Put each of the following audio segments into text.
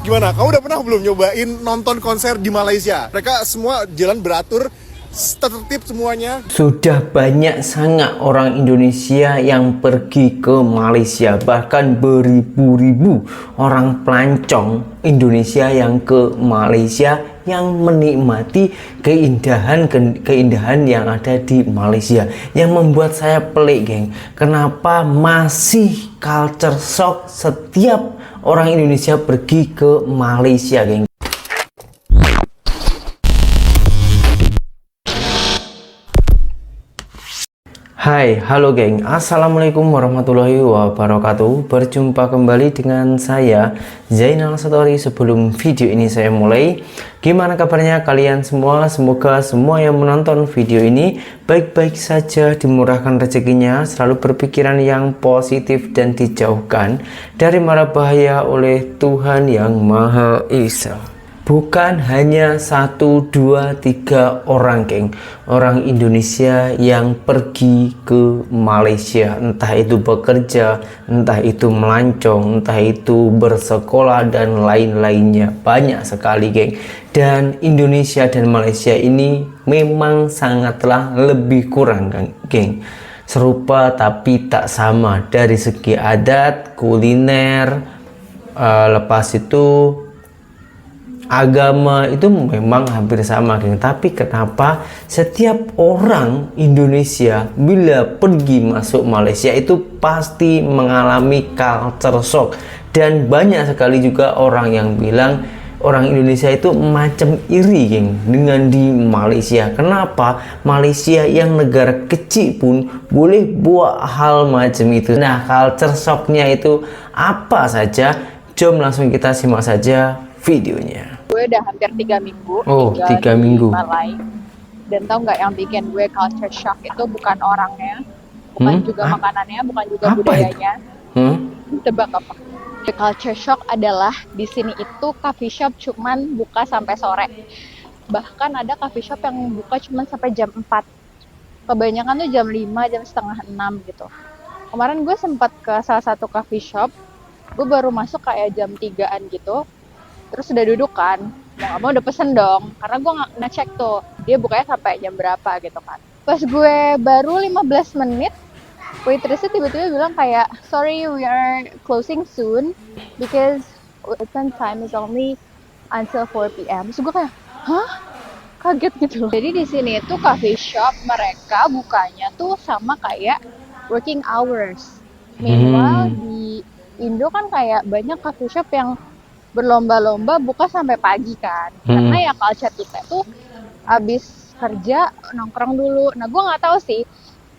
Gimana? Kamu udah pernah belum nyobain nonton konser di Malaysia? Mereka semua jalan beratur, tertib semuanya. Sudah banyak sangat orang Indonesia yang pergi ke Malaysia, bahkan beribu-ribu orang pelancong Indonesia yang ke Malaysia yang menikmati keindahan yang ada di Malaysia. Yang membuat saya pelik, geng, kenapa masih culture shock setiap orang Indonesia pergi ke Malaysia, geng. Hai, halo geng, assalamualaikum warahmatullahi wabarakatuh. Berjumpa kembali dengan saya Zainal Satori. Sebelum video ini saya mulai, gimana kabarnya kalian semua? Semoga semua yang menonton video ini baik-baik saja, dimurahkan rezekinya, selalu berpikiran yang positif dan dijauhkan dari mara bahaya oleh Tuhan Yang Maha Esa. Bukan hanya 1, 2, 3 orang, geng, orang Indonesia yang pergi ke Malaysia, entah itu bekerja, entah itu melancong, entah itu bersekolah dan lain-lainnya. Banyak sekali, geng. Dan Indonesia dan Malaysia ini memang sangatlah lebih kurang, geng. Serupa tapi tak sama dari segi adat, kuliner, lepas itu agama itu memang hampir sama, geng. Tapi kenapa setiap orang Indonesia bila pergi masuk Malaysia itu pasti mengalami culture shock, dan banyak sekali juga orang yang bilang orang Indonesia itu macam iri, geng, dengan di Malaysia. Kenapa? Malaysia yang negara kecil pun boleh buat hal macam itu. Nah, culture shocknya itu apa saja? Jom langsung kita simak saja videonya. Gue udah hampir 3 minggu tiga minggu di Malai. Dan tau nggak yang bikin gue culture shock itu bukan orangnya, bukan juga makanannya, bukan juga apa budayanya. Tebak apa? The culture shock adalah di sini itu coffee shop cuman buka sampai sore. Bahkan ada coffee shop yang buka cuman sampai jam 4. Kebanyakan tuh jam 5, jam setengah 6 gitu. Kemarin gue sempat ke salah satu coffee shop. Gue baru masuk kayak jam 3-an gitu. Terus udah duduk kan, mau udah pesen dong, karena gue nggak ngecek tuh dia bukanya sampai jam berapa gitu kan. Pas gue baru 15 menit, waitressnya tiba-tiba bilang kayak, sorry, we are closing soon because open time is only until 4 PM. Terus gue kayak, hah? Kaget gitu loh. Jadi di sini tuh coffee shop mereka bukanya tuh sama kayak working hours. Meanwhile di Indo kan kayak banyak coffee shop yang berlomba-lomba buka sampai pagi kan, karena ya culture kita tuh abis kerja nongkrong dulu. Nah, gue nggak tahu sih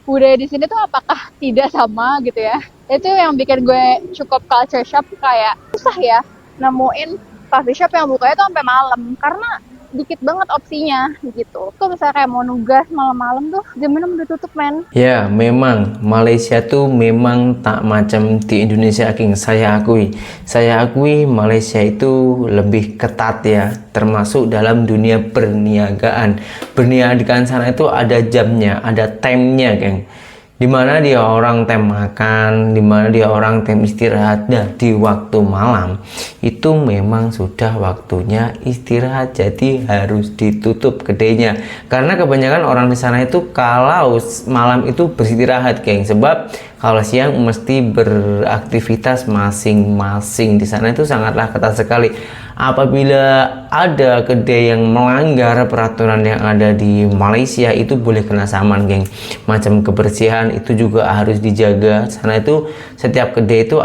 budaya di sini tuh apakah tidak sama gitu ya. Itu yang bikin gue cukup culture shock, kayak susah ya nemuin coffee shop yang bukanya tuh sampai malam karena dikit banget opsinya gitu. Kalau misalnya kayak mau nugas malam-malam tuh jam 6 udah tutup, men. Ya, memang Malaysia tuh memang tak macam di Indonesia, geng. Saya akui Malaysia itu lebih ketat ya, termasuk dalam dunia perniagaan. Perniagaan sana itu ada jamnya, ada time-nya, geng. Dimana dia orang time makan, dimana dia orang time istirahat. Nah, di waktu malam itu memang sudah waktunya istirahat, jadi harus ditutup kedainya. Karena kebanyakan orang di sana itu kalau malam itu beristirahat, geng. Sebab kalau siang mesti beraktivitas masing-masing. Di sana itu sangatlah ketat sekali. Apabila ada kedai yang melanggar peraturan yang ada di Malaysia, itu boleh kena saman, geng. Macam kebersihan itu juga harus dijaga. Sana itu setiap kedai itu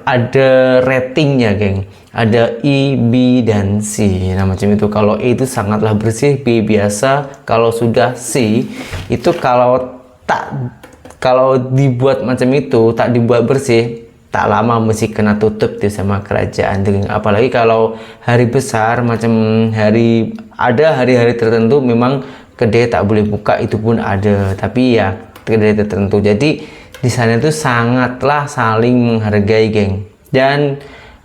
ada ratingnya, geng. Ada E, B, dan C. Nah, macam itu. Kalau E itu sangatlah bersih, B biasa. Kalau sudah C itu kalau dibuat macam itu, tak dibuat bersih, tak lama mesti kena tutup tuh sama kerajaan. Apalagi kalau hari besar, macam hari-hari tertentu memang kedai tak boleh buka, itu pun ada, tapi ya kedai tertentu. Jadi di sana itu sangatlah saling menghargai, geng. Dan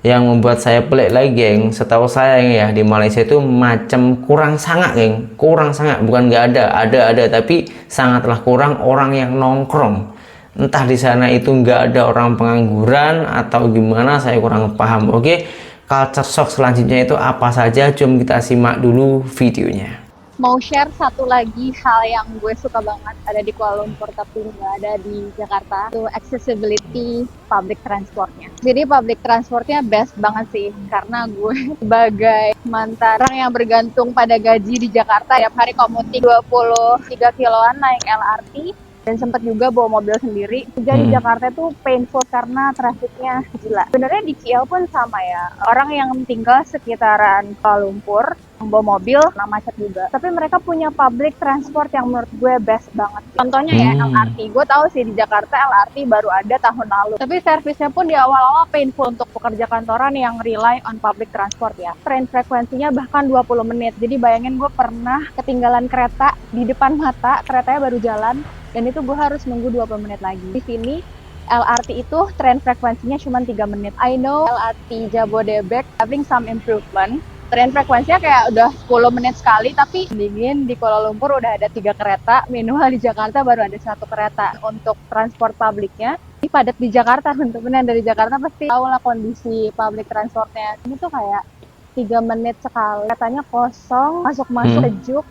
yang membuat saya pelik lagi, geng, setahu saya ya di Malaysia itu macam kurang sangat, geng. Kurang sangat, bukan nggak ada, tapi sangatlah kurang orang yang nongkrong. Entah di sana itu nggak ada orang pengangguran atau gimana, saya kurang paham. Oke, culture shock selanjutnya itu apa saja? Jom kita simak dulu videonya. Mau share satu lagi hal yang gue suka banget ada di Kuala Lumpur tapi nggak ada di Jakarta, itu accessibility public transportnya. Jadi public transportnya best banget sih, karena gue sebagai mantan orang yang bergantung pada gaji di Jakarta, tiap hari komuting 23 kiloan naik LRT, dan sempat juga bawa mobil sendiri. Jadi Jakarta itu painful karena trafiknya gila. Sebenarnya di KL pun sama ya. Orang yang tinggal sekitaran Kuala Lumpur bawa mobil, nah macet juga. Tapi mereka punya public transport yang menurut gue best banget. Contohnya ya LRT. Gue tahu sih di Jakarta LRT baru ada tahun lalu. Tapi servisnya pun di awal-awal painful untuk pekerja kantoran yang rely on public transport ya. Train frekuensinya bahkan 20 menit. Jadi bayangin gue pernah ketinggalan kereta di depan mata, keretanya baru jalan. Dan itu gue harus nunggu 20 menit lagi. Di sini LRT itu tren frekuensinya cuma 3 menit. I know LRT Jabodebek having some improvement. Tren frekuensinya kayak udah 10 menit sekali, tapi dingin di Kuala Lumpur udah ada 3 kereta, minimal di Jakarta baru ada 1 kereta. Untuk transport publiknya, ini padat di Jakarta. Teman-teman dari Jakarta pasti tahu lah kondisi public transportnya. Ini tuh kayak 3 menit sekali, keretanya kosong, masuk-masuk sejuk.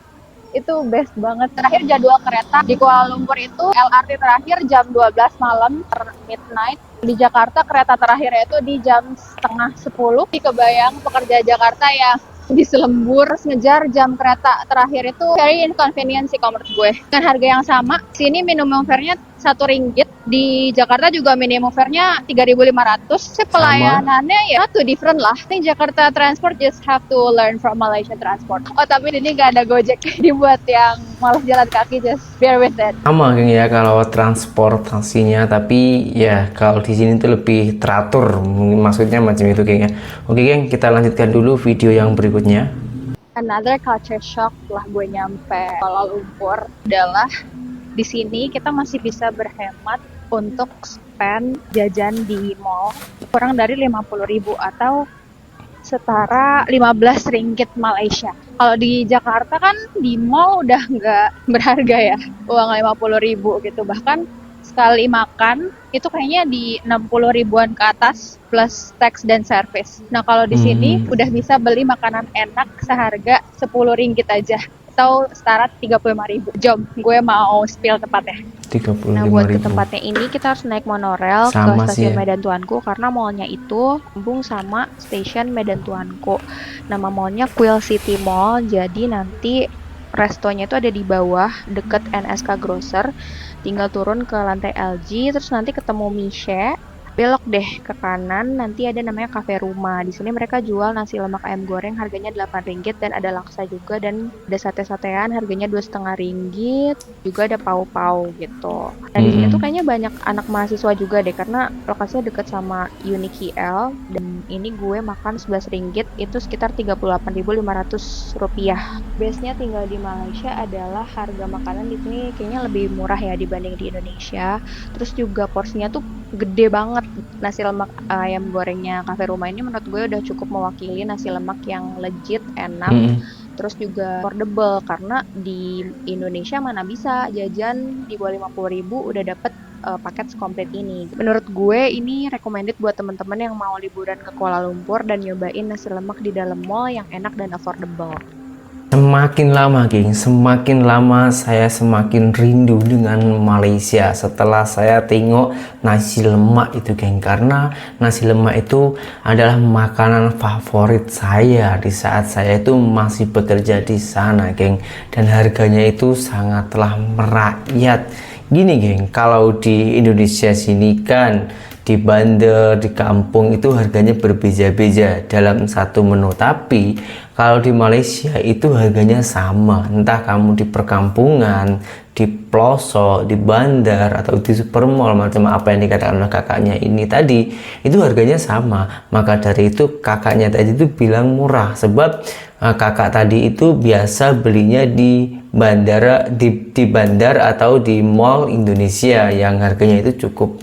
Itu best banget. Terakhir jadwal kereta di Kuala Lumpur itu LRT terakhir jam 12 malam midnight. Di Jakarta kereta terakhirnya itu di jam setengah 10. Kebayang pekerja Jakarta ya di Selembur ngejar jam kereta terakhir itu very inconvenient sih kalau menurut gue. Dengan harga yang sama, sini minimum fare-nya Rp1, di Jakarta juga minimum fare-nya 3.500. Sih pelayanannya ya satu different lah. I think Jakarta Transport just have to learn from Malaysia Transport. Oh tapi ini nggak ada Gojek, dibuat yang malas jalan kaki, just bear with it. Sama geng ya kalau transportasinya, tapi ya kalau di sini tuh lebih teratur, maksudnya macam itu geng ya. Oke geng, kita lanjutkan dulu video yang berikutnya. Another culture shock setelah gue nyampe Kuala Lumpur adalah di sini kita masih bisa berhemat untuk spend jajan di mall kurang dari 50.000 atau setara 15 ringgit Malaysia. Kalau di Jakarta kan di mall udah nggak berharga ya, uang 50.000 gitu. Bahkan sekali makan itu kayaknya di 60 ribuan ke atas plus tax dan service. Nah kalau di sini udah bisa beli makanan enak seharga 10 ringgit aja atau setara 35.000. Jom, gue mau spill tempatnya. 35.000. Nah, buat ke tempatnya ini kita harus naik monorail ke stasiun Medan Tuanku karena mallnya itu sambung sama stasiun Medan Tuanku. Nama mallnya Kuil City Mall. Jadi nanti restonya itu ada di bawah deket NSK Grocer. Tinggal turun ke lantai LG, terus nanti ketemu Mishe. Belok deh ke kanan, nanti ada namanya Cafe Rumah. Di sini mereka jual nasi lemak ayam goreng harganya 8 ringgit dan ada laksa juga dan ada sate-satean harganya 2,5 ringgit. Juga ada pau-pau gitu. Nah di sini tuh kayaknya banyak anak mahasiswa juga deh karena lokasinya deket sama UniKL dan ini gue makan 11 ringgit itu sekitar 38.500 rupiah. Base-nya tinggal di Malaysia adalah harga makanan di sini kayaknya lebih murah ya dibanding di Indonesia. Terus juga porsinya tuh gede banget. Nasi lemak ayam gorengnya Cafe Rumah ini menurut gue udah cukup mewakili nasi lemak yang legit, enak, terus juga affordable karena di Indonesia mana bisa jajan di bawah 50.000 udah dapet paket komplit ini. Menurut gue ini recommended buat teman-teman yang mau liburan ke Kuala Lumpur dan nyobain nasi lemak di dalam mall yang enak dan affordable. Semakin lama geng, semakin lama saya semakin rindu dengan Malaysia setelah saya tengok nasi lemak itu geng. Karena nasi lemak itu adalah makanan favorit saya di saat saya itu masih bekerja di sana geng. Dan harganya itu sangatlah merakyat. Gini geng, kalau di Indonesia sini kan di bandar, di kampung itu harganya berbeda-beda dalam satu menu, tapi kalau di Malaysia itu harganya sama, entah kamu di perkampungan, di pelosok, di bandar, atau di supermall, macam apa yang dikatakan oleh kakaknya ini tadi, itu harganya sama. Maka dari itu kakaknya tadi itu bilang murah, sebab kakak tadi itu biasa belinya di bandara, di bandar atau di mall Indonesia yang harganya itu cukup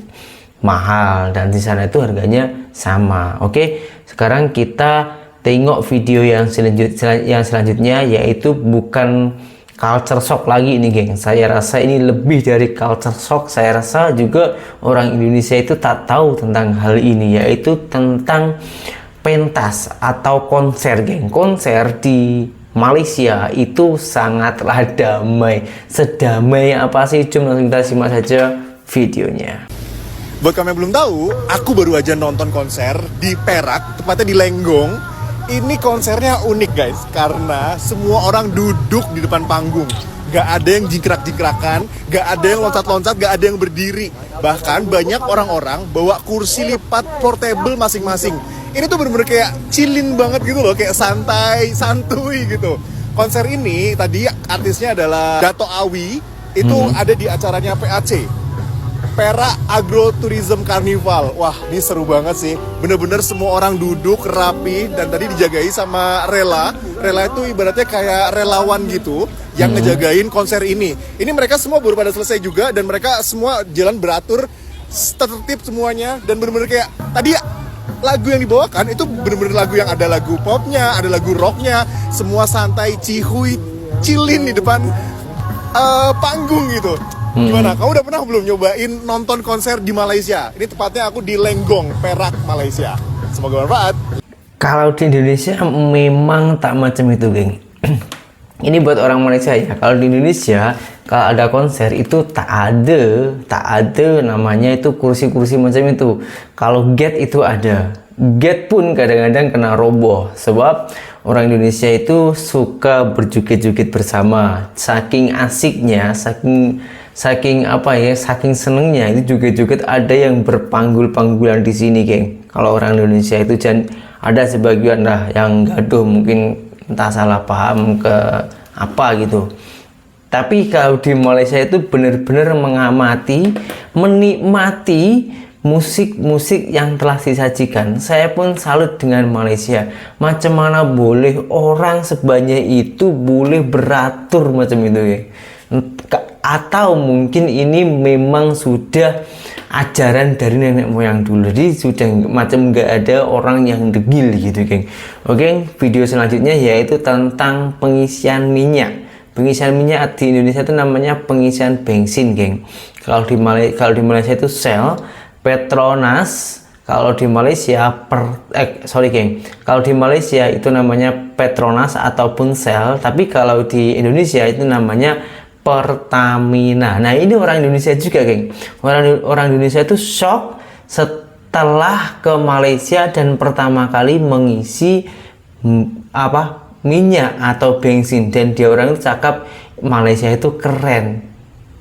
mahal dan di sana itu harganya sama. Oke, sekarang kita tengok video yang selanjutnya, yaitu bukan culture shock lagi ini geng. Saya rasa ini lebih dari culture shock. Saya rasa juga orang Indonesia itu tak tahu tentang hal ini, yaitu tentang pentas atau konser, geng. Konser di Malaysia itu sangatlah damai. Sedamai apa sih? Cuma langsung kita simak saja videonya. Buat kamu yang belum tahu, aku baru aja nonton konser di Perak, tepatnya di Lenggong. Ini konsernya unik guys, karena semua orang duduk di depan panggung. Gak ada yang jingkrak-jingkrakan, gak ada yang loncat-loncat, gak ada yang berdiri. Bahkan banyak orang-orang bawa kursi lipat portable masing-masing. Ini tuh bener-bener kayak chillin banget gitu loh, kayak santai, santuy gitu. Konser ini tadi artisnya adalah Dato' Awi, itu ada di acaranya PAC, Perak Agrotourism Carnival. Wah, ini seru banget sih. Bener-bener semua orang duduk rapi dan tadi dijagai sama Rela. Rela itu ibaratnya kayak relawan gitu yang ngejagain konser ini. Ini mereka semua baru pada selesai juga dan mereka semua jalan beratur tertib semuanya dan bener-bener kayak tadi lagu yang dibawakan itu bener-bener lagu yang ada lagu popnya, ada lagu rocknya, semua santai, cihuy, chillin di depan panggung gitu. Gimana? Kamu udah pernah belum nyobain nonton konser di Malaysia? Ini tepatnya aku di Lenggong, Perak, Malaysia. Semoga bermanfaat. Kalau di Indonesia memang tak macam itu, geng. Ini buat orang Malaysia ya. Kalau di Indonesia, kalau ada konser itu tak ada namanya itu kursi-kursi macam itu. Kalau gate itu ada. Gate pun kadang-kadang kena roboh sebab orang Indonesia itu suka berjoget-joget bersama. Saking asiknya, saking apa ya, saking senengnya itu joget-joget ada yang berpanggul-panggulan di sini, geng. Kalau orang Indonesia itu ada sebagian lah yang gaduh, mungkin entah salah paham ke apa gitu. Tapi kalau di Malaysia itu benar-benar mengamati, menikmati musik-musik yang telah disajikan. Saya pun salut dengan Malaysia. Macam mana boleh orang sebanyak itu boleh beratur macam itu ya. Atau mungkin ini memang sudah ajaran dari nenek moyang dulu, jadi sudah macam nggak ada orang yang degil gitu, geng. Oke, video selanjutnya yaitu tentang pengisian minyak. Pengisian minyak di Indonesia itu namanya pengisian bensin, geng. Kalau di Malaysia itu Shell, Petronas. Kalau di Malaysia kalau di Malaysia itu namanya Petronas ataupun Shell, tapi kalau di Indonesia itu namanya Pertamina. Nah, ini orang Indonesia juga, geng. Orang Indonesia itu shock setelah ke Malaysia dan pertama kali mengisi minyak atau bensin, dan dia orang itu cakap Malaysia itu keren,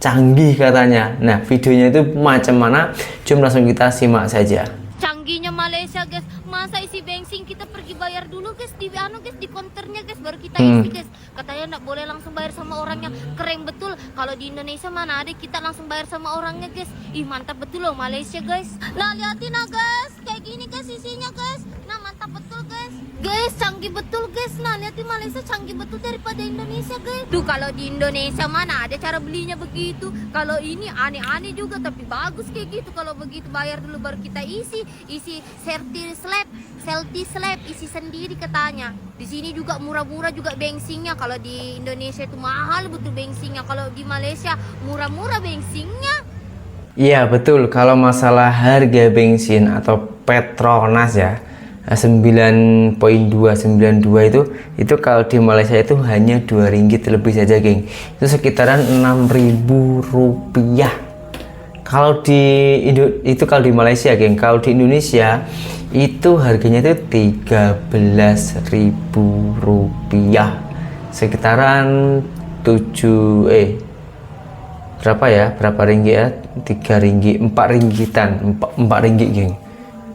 canggih katanya. Nah, videonya itu macam mana? Cuma langsung kita simak saja. Canggihnya Malaysia, guys. Masa isi bensin kita pergi bayar dulu, guys, di di konternya, guys, baru kita isi, guys. Katanya nggak boleh langsung bayar sama orangnya. Keren betul. Kalau di Indonesia mana ada kita langsung bayar sama orangnya, guys. Ih, mantap betul loh Malaysia, guys. Nah, liatin nah, guys. Kayak gini, guys, isinya, guys. Nah, mantap betul, guys. Guys, canggih betul, guys. Nah, liatin Malaysia canggih betul daripada Indonesia, guys. Tuh, kalau di Indonesia mana ada cara belinya begitu. Kalau ini aneh-aneh juga, tapi bagus kayak gitu. Kalau begitu bayar dulu baru kita isi selfie slab isi sendiri katanya. Di sini juga murah-murah juga bensinnya. Kalau di Indonesia itu mahal betul bensinnya. Kalau di Malaysia murah-murah bensinnya. Iya betul, kalau masalah harga bensin atau Petronas ya 9.292 itu kalau di Malaysia itu hanya 2 ringgit lebih saja, geng. Itu sekitaran 6.000 rupiah. Kalau kalau di Malaysia, geng. Kalau di Indonesia itu harganya itu 13.000 rupiah, sekitaran berapa ringgit ya, 3 ringgit, 4 ringgitan, 4 ringgit, geng,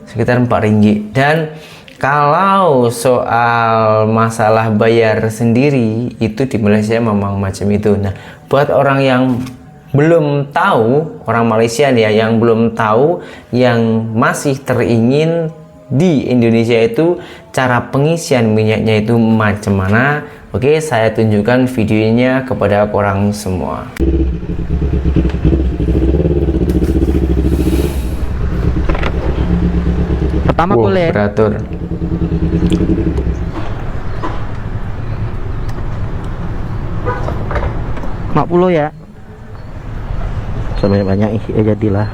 sekitar 4 ringgit. Dan kalau soal masalah bayar sendiri itu di Malaysia memang macam itu. Nah, buat orang yang belum tahu, orang Malaysia nih ya, yang belum tahu, yang masih teringin di Indonesia itu cara pengisian minyaknya itu macam mana, oke, saya tunjukkan videonya kepada orang semua. Pertama boleh beratur. Mak pulau ya. Sebanyak-banyak ya jadilah.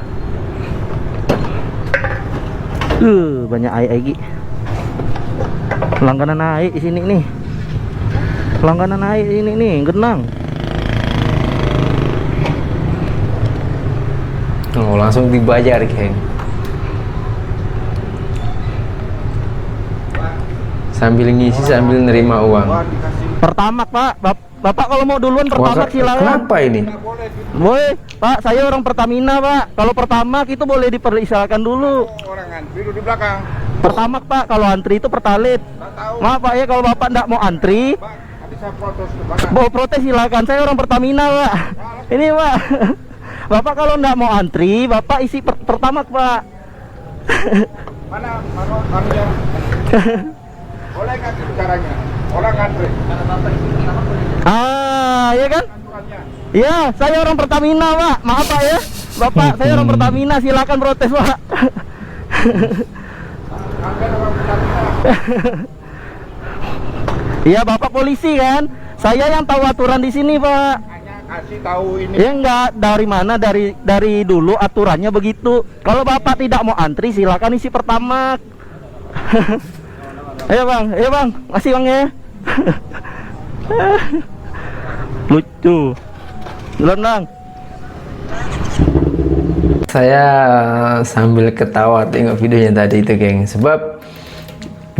Banyak air lagi. Langganan naik di sini nih. Langganan naik ini nih, genang. Oh, langsung dibayar, geng. Sambil ngisi sambil nerima uang. Pertamax, Pak. Bapak kalau mau duluan Pertamax silakan. Kenapa ini? Boleh, Pak. Saya orang Pertamina, Pak. Kalau Pertamax itu boleh dipersilakan dulu. Orang antri di belakang. Pertamax, Pak. Kalau antri itu Pertalite. Maaf, Pak ya, kalau Bapak enggak mau antri, Pak, nanti saya protes ke belakang. mau protes silakan. Saya orang Pertamina, Pak. Ini, Pak. Bapak kalau enggak mau antri, Bapak isi Pertamax, Pak. Mana anunya? Boleh nggak bicaranya? Orang antri. Ah, ya kan? Aturannya. Iya, saya orang Pertamina, Pak. Maaf, Pak ya. Bapak, saya orang Pertamina, silakan protes, Pak. Angkat orang Pertamina. Iya, Bapak polisi kan? Saya yang tahu aturan di sini, Pak. Hanya kasih tahu ini. Ya enggak, dari mana? Dari dulu aturannya begitu. Kalau Bapak tidak mau antri, silakan isi Pertamax. Ayo, Bang. Ayo, Bang. Masih, Bang ya. Lucu. Duluan, Bang. Saya sambil ketawa tengok videonya tadi itu, geng. Sebab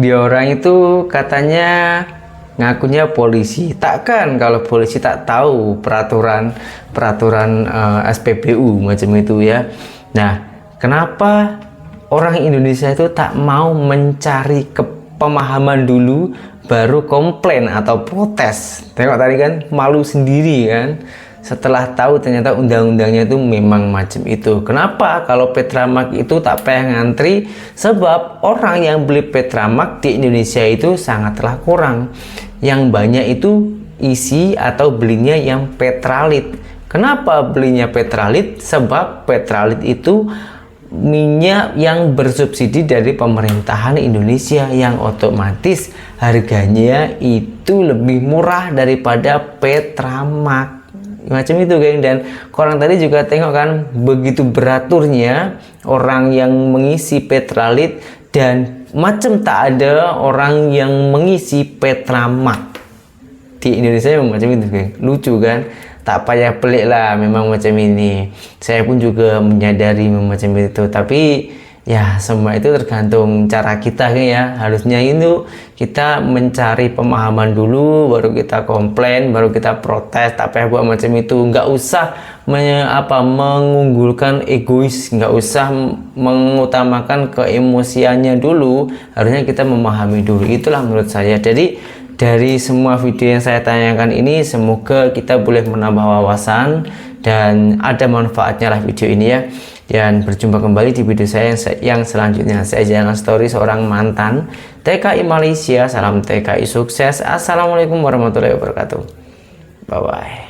dia orang itu katanya ngakunya polisi. Takkan kalau polisi tak tahu peraturan SPBU macam itu ya. Nah, kenapa orang Indonesia itu tak mau mencari pemahaman dulu baru komplain atau protes? Tengok tadi kan, malu sendiri kan, setelah tahu ternyata undang-undangnya itu memang macam itu. Kenapa kalau Petramax itu tak payah ngantri? Sebab orang yang beli Petramax di Indonesia itu sangatlah kurang. Yang banyak itu isi atau belinya yang Petralite. Kenapa belinya Petralite? Sebab Petralite itu minyak yang bersubsidi dari pemerintahan Indonesia, yang otomatis harganya itu lebih murah daripada Petramax. Macam itu, geng. Dan korang tadi juga tengok kan, begitu beraturnya orang yang mengisi Petralite, dan macam tak ada orang yang mengisi Petramax di Indonesia. Memang macam itu, geng. Lucu kan? Tak payah pelik lah, memang macam ini. Saya pun juga menyadari macam itu, tapi ya semua itu tergantung cara kita kan ya. Harusnya itu kita mencari pemahaman dulu, baru kita komplain, baru kita protes. Tak payah buat macam itu. Nggak usah mengunggulkan egois, nggak usah mengutamakan keemosiannya dulu. Harusnya kita memahami dulu. Itulah menurut saya. Jadi dari semua video yang saya tanyakan ini, semoga kita boleh menambah wawasan dan ada manfaatnya lah video ini ya. Dan berjumpa kembali di video saya yang selanjutnya. Saya Jalan Story, seorang mantan TKI Malaysia. Salam TKI sukses. Assalamualaikum warahmatullahi wabarakatuh. Bye bye.